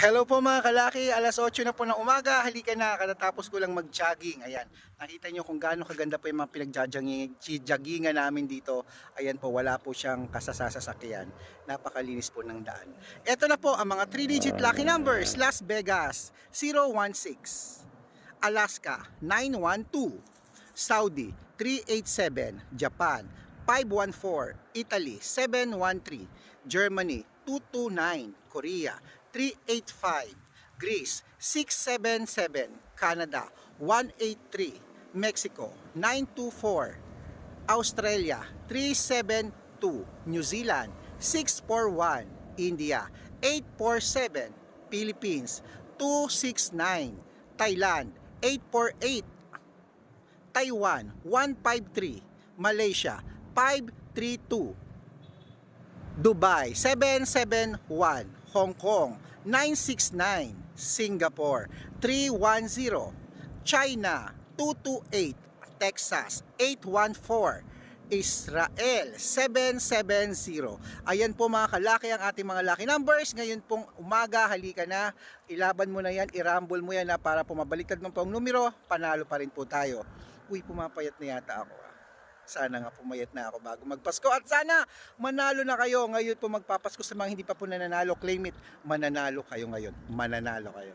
Hello po mga kalaki, alas 8 na po ng umaga, halika na, katatapos ko lang mag-jogging. Ayan, nakita nyo kung gaano kaganda po yung mga pinag-joggingan namin dito. Ayan po, wala po siyang kasasasakyan. Napakalinis po ng daan. Ito na po ang mga 3-digit lucky numbers. Las Vegas 016, Alaska 912, Saudi 387, Japan 514, Italy 713, Germany 229, Korea 385, Greece 677, Canada 183, Mexico 924, Australia 372, New Zealand 641, India 847, Philippines 269, Thailand 848, Taiwan 153, Malaysia 532, Dubai 771, Hong Kong 969, Singapore 310, China 228, Texas 814, Israel 770. Ayan po mga kalaki ang ating mga lucky numbers. Ngayon pong umaga, halika na, ilaban mo na yan, irambol mo yan na para pumabaliktad mo po ang numero, panalo pa rin po tayo. Uy, pumapayat na yata ako. Sana nga pumayat na ako bago magpasko at sana manalo na kayo. Ngayon po magpapasko sa mga hindi pa po nananalo, claim it, mananalo kayo ngayon, mananalo kayo.